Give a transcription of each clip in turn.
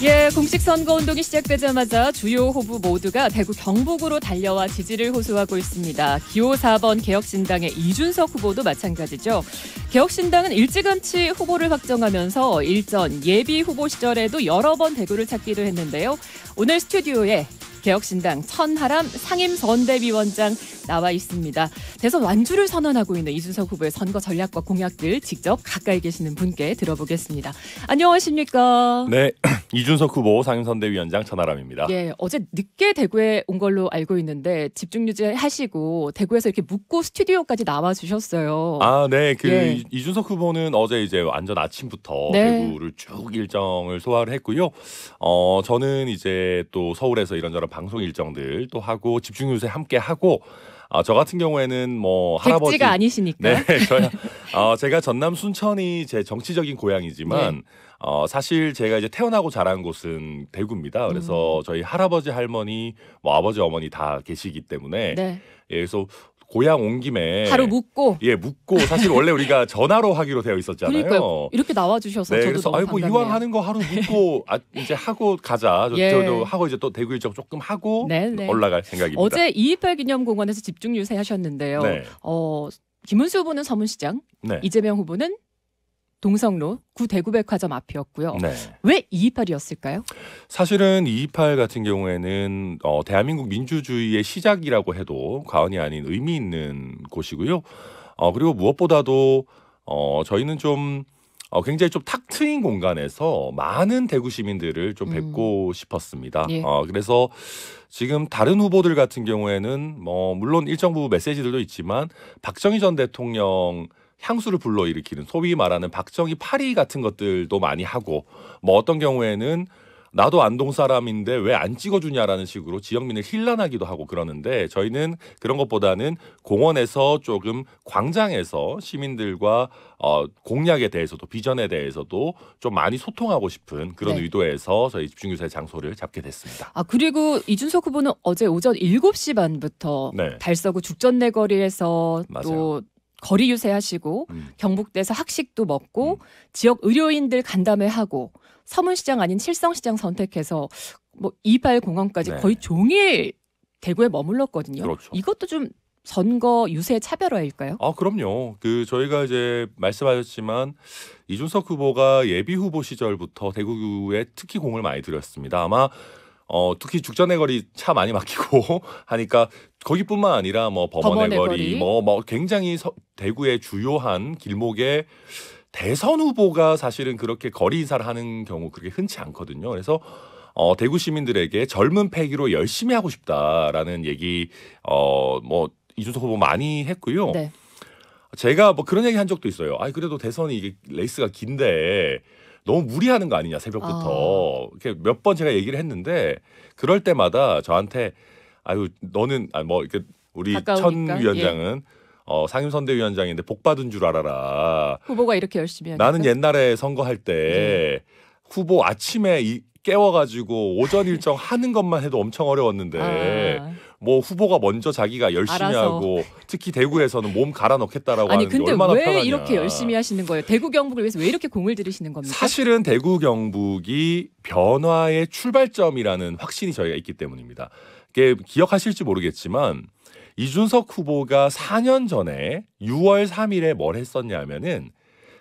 예, 공식 선거운동이 시작되자마자 주요 후보 모두가 대구 경북으로 달려와 지지를 호소하고 있습니다. 기호 4번 개혁신당의 이준석 후보도 마찬가지죠. 개혁신당은 일찌감치 후보를 확정하면서 일전 예비 후보 시절에도 여러 번 대구를 찾기도 했는데요. 오늘 스튜디오에 개혁신당 천하람 상임선대위원장 나와 있습니다. 대선 완주를 선언하고 있는 이준석 후보의 선거 전략과 공약들 직접 가까이 계시는 분께 들어보겠습니다. 안녕하십니까? 네, 이준석 후보 상임선대위원장 천하람입니다. 예, 어제 늦게 대구에 온 걸로 알고 있는데 집중 유지하시고 대구에서 이렇게 묵고 스튜디오까지 나와 주셨어요. 아, 네, 예. 이준석 후보는 어제 이제 완전 아침부터 네. 대구를 쭉 일정을 소화를 했고요. 저는 이제 또 서울에서 이런저런 방송 일정들 또 하고 집중 유세 함께 하고. 저 같은 경우에는 뭐 할아버지 백지가 아니시니까. 네, 제가 전남 순천이 제 정치적인 고향이지만 네. 사실 제가 이제 태어나고 자란 곳은 대구입니다. 그래서 저희 할아버지 할머니 뭐 아버지 어머니 다 계시기 때문에 네. 예, 그래서 고향 온 김에 하루 묵고. 예, 묵고 사실 원래 우리가 전화로 하기로 되어 있었잖아요. 그러니까요. 이렇게 나와 주셔서 네, 저도 그래서 너무 아이고 반갑네요. 이왕 하는 거 하루 묵고 이제 하고 가자. 예. 저도 하고 이제 또 대구 일정 조금 하고 네, 네. 올라갈 생각입니다. 어제 2.28 기념공원에서 집중 유세하셨는데요. 네. 김은수 후보는 서문시장, 네. 이재명 후보는 동성로 구 대구백화점 앞이었고요. 네. 왜 2.28이었을까요? 사실은 2.28 같은 경우에는 대한민국 민주주의의 시작이라고 해도 과언이 아닌 의미 있는 곳이고요. 그리고 무엇보다도 저희는 좀 굉장히 좀 탁 트인 공간에서 많은 대구 시민들을 좀 뵙고 싶었습니다. 예. 그래서 지금 다른 후보들 같은 경우에는 물론 일정 부분 메시지들도 있지만 박정희 전 대통령 향수를 불러일으키는 소위 말하는 박정희 파리 같은 것들도 많이 하고 어떤 경우에는 나도 안동 사람인데 왜 안 찍어주냐라는 식으로 지역민을 힐난하기도 하고 그러는데 저희는 그런 것보다는 공원에서 조금 광장에서 시민들과 공약에 대해서도 비전에 대해서도 좀 많이 소통하고 싶은 그런 네. 의도에서 저희 집중유세 장소를 잡게 됐습니다. 그리고 이준석 후보는 어제 오전 7시 반부터 네. 달서구 죽전내거리에서 맞아요. 또 거리 유세하시고 음. 경북대에서 학식도 먹고 지역 의료인들 간담회하고 서문시장 아닌 칠성시장 선택해서 2.28 공원까지 네. 거의 종일 대구에 머물렀거든요. 그렇죠. 이것도 좀 선거 유세 차별화일까요? 그럼요. 저희가 이제 말씀하셨지만 이준석 후보가 예비 후보 시절부터 대구에 특히 공을 많이 들였습니다. 아마 특히 죽전의 거리 차 많이 막히고 하니까 거기뿐만 아니라 범원의 거리 굉장히 대구의 주요한 길목에 대선 후보가 사실은 그렇게 거리 인사를 하는 경우 그렇게 흔치 않거든요. 그래서 대구 시민들에게 젊은 패기로 열심히 하고 싶다라는 얘기 이준석 후보 많이 했고요. 네. 제가 그런 얘기 한 적도 있어요. 그래도 대선이 이게 레이스가 긴데 너무 무리하는 거 아니냐 새벽부터 이렇게 몇 번 제가 얘기를 했는데 그럴 때마다 저한테 너는 이렇게 우리 가까우니까. 천 위원장은 상임선대위원장인데 복 받은 줄 알아라. 후보가 이렇게 열심히 하니까. 나는 옛날에 선거할 때 후보 아침에 깨워가지고 오전 일정 하는 것만 해도 엄청 어려웠는데 후보가 먼저 자기가 열심히 알아서. 하고 특히 대구에서는 몸 갈아 넣겠다라고 하는데 근데 얼마나 왜 편하냐. 이렇게 열심히 하시는 거예요? 대구 경북을 위해서 왜 이렇게 공을 들이시는 겁니까? 사실은 대구 경북이 변화의 출발점이라는 확신이 저희가 있기 때문입니다. 이게 기억하실지 모르겠지만 이준석 후보가 4년 전에 6월 3일에 뭘 했었냐면은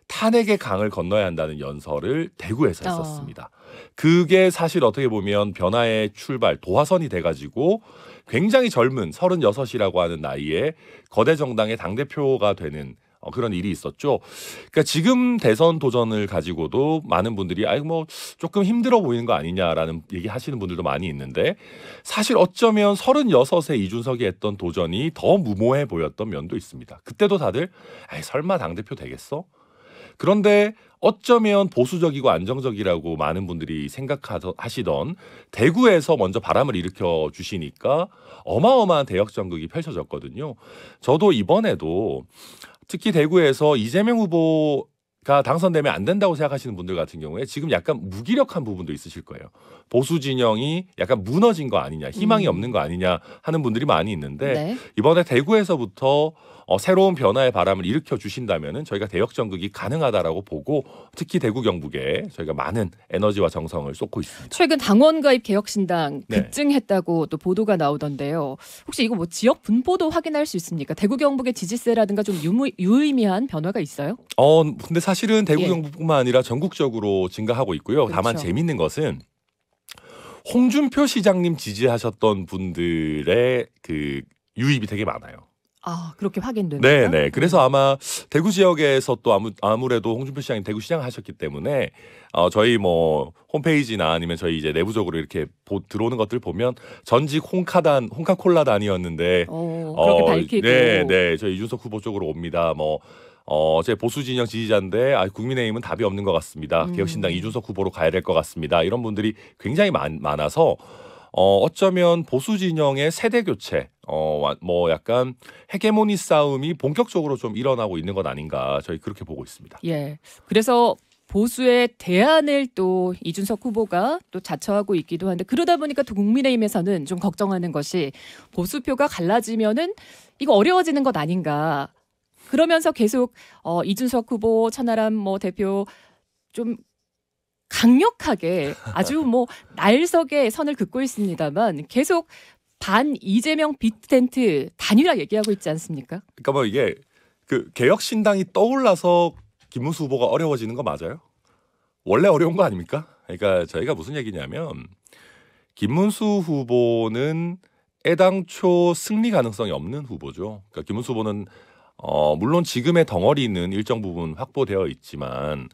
탄핵의 강을 건너야 한다는 연설을 대구에서 했었습니다. 그게 사실 어떻게 보면 변화의 출발, 도화선이 돼가지고 굉장히 젊은 36이라고 하는 나이에 거대 정당의 당대표가 되는 그런 일이 있었죠. 그러니까 지금 대선 도전을 가지고도 많은 분들이 조금 힘들어 보이는 거 아니냐라는 얘기 하시는 분들도 많이 있는데 사실 어쩌면 36세 이준석이 했던 도전이 더 무모해 보였던 면도 있습니다. 그때도 다들 설마 당대표 되겠어? 그런데 어쩌면 보수적이고 안정적이라고 많은 분들이 생각하시던 대구에서 먼저 바람을 일으켜 주시니까 어마어마한 대역전극이 펼쳐졌거든요. 저도 이번에도 특히 대구에서 이재명 후보 당선되면 안 된다고 생각하시는 분들 같은 경우에 지금 약간 무기력한 부분도 있으실 거예요. 보수 진영이 약간 무너진 거 아니냐, 희망이 없는 거 아니냐 하는 분들이 많이 있는데 네. 이번에 대구에서부터 새로운 변화의 바람을 일으켜 주신다면은 저희가 대역 전극이 가능하다라고 보고 특히 대구 경북에 저희가 많은 에너지와 정성을 쏟고 있습니다. 최근 당원 가입 개혁신당 네. 급증했다고 또 보도가 나오던데요. 혹시 이거 뭐 지역 분포도 확인할 수 있습니까? 대구 경북의 지지세라든가 좀 유의미한 변화가 있어요? 근데 사실은 대구 예. 경북뿐만 아니라 전국적으로 증가하고 있고요. 다만 그렇죠. 재밌는 것은 홍준표 시장님 지지하셨던 분들의 그 유입이 되게 많아요. 아, 그렇게 확인됩니까? 네. 그래서 아마 대구 지역에서 또 아무래도 홍준표 시장님 대구 시장 하셨기 때문에 저희 뭐 홈페이지나 아니면 저희 이제 내부적으로 이렇게 들어오는 것들 보면 전직 홍카콜라단이었는데 그렇게 밝히고. 네. 저희 이준석 후보 쪽으로 옵니다. 제 보수 진영 지지자인데 국민의힘은 답이 없는 것 같습니다. 개혁신당 이준석 후보로 가야 될 것 같습니다. 이런 분들이 굉장히 많아서 어쩌면 보수 진영의 세대 교체, 뭐 약간 헤게모니 싸움이 본격적으로 좀 일어나고 있는 것 아닌가 저희 그렇게 보고 있습니다. 예. 그래서 보수의 대안을 또 이준석 후보가 또 자처하고 있기도 한데 그러다 보니까 또 국민의힘에서는 좀 걱정하는 것이 보수표가 갈라지면은 이거 어려워지는 것 아닌가. 그러면서 계속 이준석 후보, 천하람 대표 좀 강력하게 아주 날석의 선을 긋고 있습니다만 계속 반 이재명 빅텐트 단일화 얘기하고 있지 않습니까? 그러니까 이게 그 개혁신당이 떠올라서 김문수 후보가 어려워지는 거 맞아요? 원래 어려운 거 아닙니까? 그러니까 저희가 무슨 얘기냐면 김문수 후보는 애당초 승리 가능성이 없는 후보죠. 그러니까 김문수 후보는 물론 지금의 덩어리는 일정 부분 확보되어 있지만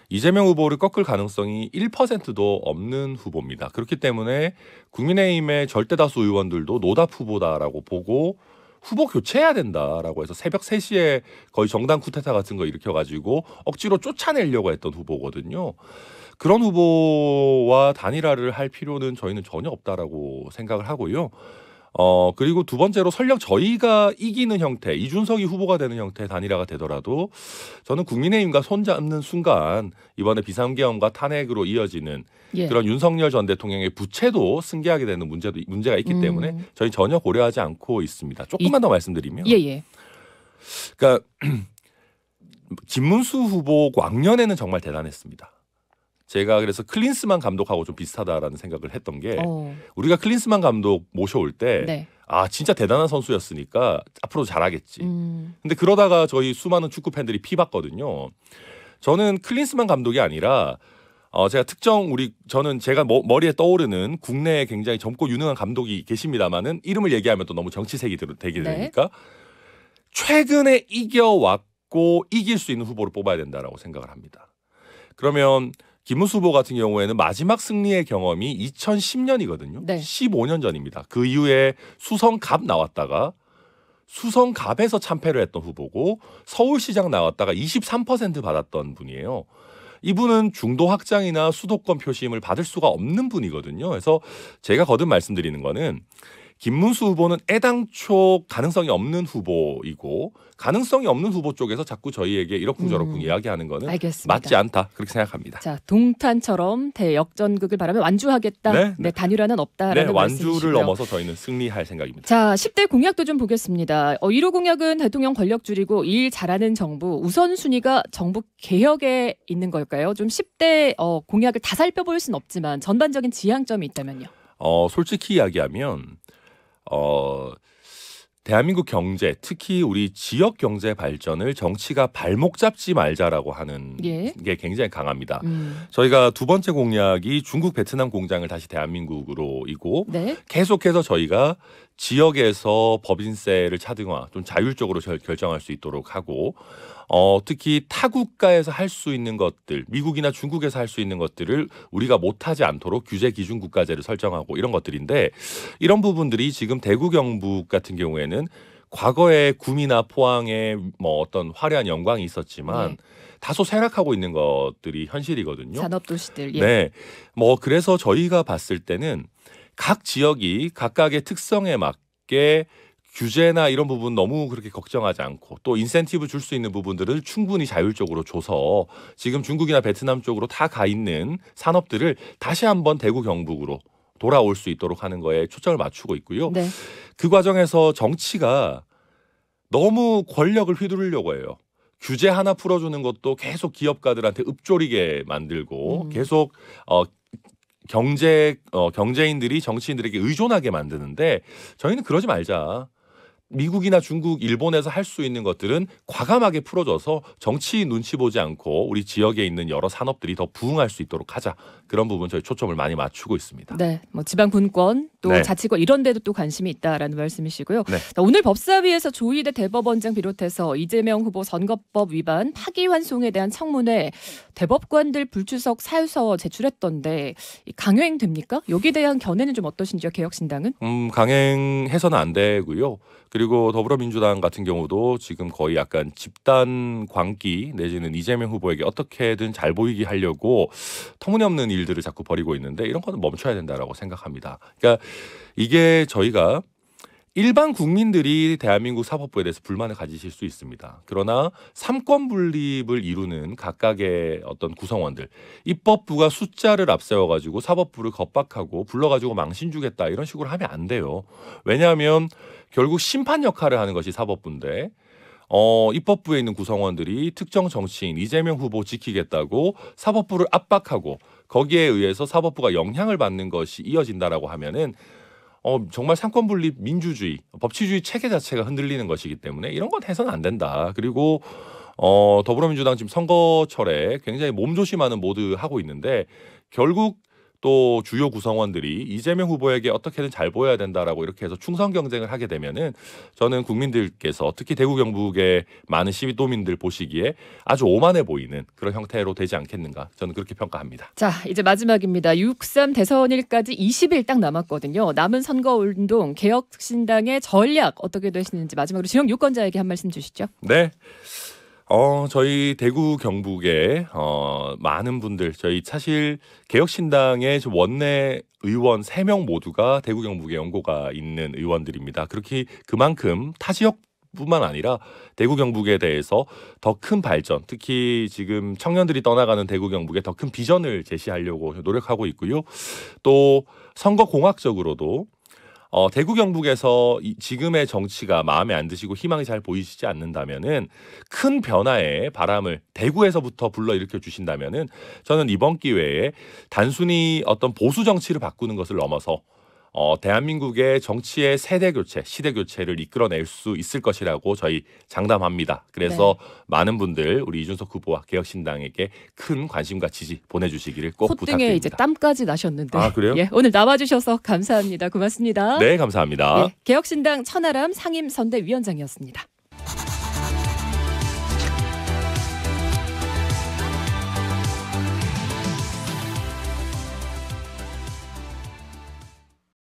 이재명 후보를 꺾을 가능성이 1%도 없는 후보입니다. 그렇기 때문에 국민의힘의 절대다수 의원들도 노답 후보다라고 보고 후보 교체해야 된다라고 해서 새벽 3시에 거의 정당 쿠데타 같은 거 일으켜가지고 억지로 쫓아내려고 했던 후보거든요. 그런 후보와 단일화를 할 필요는 저희는 전혀 없다라고 생각을 하고요. 그리고 두 번째로 설령 저희가 이기는 형태, 이준석이 후보가 되는 형태의 단일화가 되더라도 저는 국민의힘과 손잡는 순간 이번에 비상계엄과 탄핵으로 이어지는 그런 윤석열 전 대통령의 부채도 승계하게 되는 문제가 있기 때문에 저희 전혀 고려하지 않고 있습니다. 조금만 더 말씀드리면, 그러니까 김문수 후보 왕년에는 정말 대단했습니다. 제가 그래서 클린스만 감독하고 좀 비슷하다라는 생각을 했던 게 우리가 클린스만 감독 모셔올 때 진짜 대단한 선수였으니까 앞으로 잘하겠지. 근데 그러다가 저희 수많은 축구 팬들이 피봤거든요. 저는 클린스만 감독이 아니라 제가 머리에 떠오르는 국내에 굉장히 젊고 유능한 감독이 계십니다만은 이름을 얘기하면 또 너무 정치색이 되게 되니까 최근에 이겨왔고 이길 수 있는 후보를 뽑아야 된다라고 생각을 합니다. 그러면 김문수 후보 같은 경우에는 마지막 승리의 경험이 2010년이거든요. 15년 전입니다. 그 이후에 수성갑 나왔다가 수성갑에서 참패를 했던 후보고 서울시장 나왔다가 23% 받았던 분이에요. 이분은 중도 확장이나 수도권 표심을 받을 수가 없는 분이거든요. 그래서 제가 거듭 말씀드리는 거는 김문수 후보는 애당초 가능성이 없는 후보이고 가능성이 없는 후보 쪽에서 자꾸 저희에게 이러쿵저러쿵 이야기하는 거는 맞지 않다 그렇게 생각합니다. 자, 동탄처럼 대역전극을 바라며 완주하겠다. 단일화는 없다라는 말씀이시고요. 완주를 넘어서 저희는 승리할 생각입니다. 자, 10대 공약도 좀 보겠습니다. 1호 공약은 대통령 권력 줄이고 일 잘하는 정부. 우선순위가 정부 개혁에 있는 걸까요? 좀 10대 공약을 다 살펴볼 수는 없지만 전반적인 지향점이 있다면요. 솔직히 이야기하면 대한민국 경제, 특히 우리 지역 경제 발전을 정치가 발목 잡지 말자라고 하는 게 굉장히 강합니다. 저희가 두 번째 공약이 중국 베트남 공장을 다시 대한민국으로이고 계속해서 저희가 지역에서 법인세를 차등화, 좀 자율적으로 결정할 수 있도록 하고 특히 타국가에서 할 수 있는 것들, 미국이나 중국에서 할 수 있는 것들을 우리가 못하지 않도록 규제 기준 국가제를 설정하고 이런 것들인데 이런 부분들이 지금 대구 경북 같은 경우에는 과거에 구미나 포항에 어떤 화려한 영광이 있었지만 다소 쇠락하고 있는 것들이 현실이거든요. 산업도시들. 그래서 저희가 봤을 때는 각 지역이 각각의 특성에 맞게 규제나 이런 부분 너무 그렇게 걱정하지 않고 또 인센티브 줄 수 있는 부분들을 충분히 자율적으로 줘서 지금 중국이나 베트남 쪽으로 다 가 있는 산업들을 다시 한번 대구 경북으로 돌아올 수 있도록 하는 거에 초점을 맞추고 있고요. 네. 그 과정에서 정치가 너무 권력을 휘두르려고 해요. 규제 하나 풀어주는 것도 계속 기업가들한테 읊조리게 만들고 계속 경제인들이 정치인들에게 의존하게 만드는데 저희는 그러지 말자. 미국이나 중국, 일본에서 할 수 있는 것들은 과감하게 풀어줘서 정치 눈치 보지 않고 우리 지역에 있는 여러 산업들이 더 부흥할 수 있도록 하자. 그런 부분 저희 초점을 많이 맞추고 있습니다. 네, 뭐 지방 분권 또 네. 자치권 이런 데도 또 관심이 있다라는 말씀이시고요. 네. 자, 오늘 법사위에서 조희대 대법원장 비롯해서 이재명 후보 선거법 위반 파기환송에 대한 청문회 대법관들 불출석 사유서 제출했던데 강행됩니까? 여기에 대한 견해는 좀 어떠신지요? 개혁신당은? 강행해서는 안 되고요. 그리고 더불어민주당 같은 경우도 지금 거의 약간 집단 광기 내지는 이재명 후보에게 어떻게든 잘 보이게 하려고 터무니없는 일들을 자꾸 벌이고 있는데 이런 거는 멈춰야 된다라고 생각합니다. 그러니까 이게 저희가 일반 국민들이 대한민국 사법부에 대해서 불만을 가지실 수 있습니다. 그러나 삼권 분립을 이루는 각각의 어떤 구성원들, 입법부가 숫자를 앞세워가지고 사법부를 겁박하고 불러가지고 망신 주겠다 이런 식으로 하면 안 돼요. 왜냐하면 결국 심판 역할을 하는 것이 사법부인데 입법부에 있는 구성원들이 특정 정치인 이재명 후보 지키겠다고 사법부를 압박하고 거기에 의해서 사법부가 영향을 받는 것이 이어진다라고 하면은 정말 상권분립 민주주의, 법치주의 체계 자체가 흔들리는 것이기 때문에 이런 건 해서는 안 된다. 그리고 더불어민주당 지금 선거철에 굉장히 몸조심하는 모드 하고 있는데 결국 또 주요 구성원들이 이재명 후보에게 어떻게든 잘 보여야 된다라고 이렇게 해서 충성 경쟁을 하게 되면은 저는 국민들께서 특히 대구 경북의 많은 시민도민들 보시기에 아주 오만해 보이는 그런 형태로 되지 않겠는가 저는 그렇게 평가합니다. 자, 이제 마지막입니다. 6.3 대선일까지 20일 딱 남았거든요. 남은 선거운동 개혁신당의 전략 어떻게 되시는지 마지막으로 지역 유권자에게 한 말씀 주시죠. 네. 저희 대구 경북의 많은 분들 저희 사실 개혁신당의 원내 의원 3명 모두가 대구 경북에 연고가 있는 의원들입니다. 그렇게 그만큼 타 지역뿐만 아니라 대구 경북에 대해서 더 큰 발전, 특히 지금 청년들이 떠나가는 대구 경북에 더 큰 비전을 제시하려고 노력하고 있고요. 또 선거 공학적으로도 대구 경북에서 지금의 정치가 마음에 안 드시고 희망이 잘 보이시지 않는다면은 큰 변화의 바람을 대구에서부터 불러일으켜 주신다면은 저는 이번 기회에 단순히 어떤 보수 정치를 바꾸는 것을 넘어서 대한민국의 정치의 세대 교체, 시대 교체를 이끌어낼 수 있을 것이라고 저희 장담합니다. 그래서 많은 분들 우리 이준석 후보와 개혁신당에게 큰 관심과 지지 보내주시기를 꼭 부탁드립니다. 콧등에 이제 땀까지 나셨는데. 아, 그래요? 예, 오늘 나와주셔서 감사합니다. 고맙습니다. 네, 감사합니다. 예, 개혁신당 천하람 상임선대위원장이었습니다.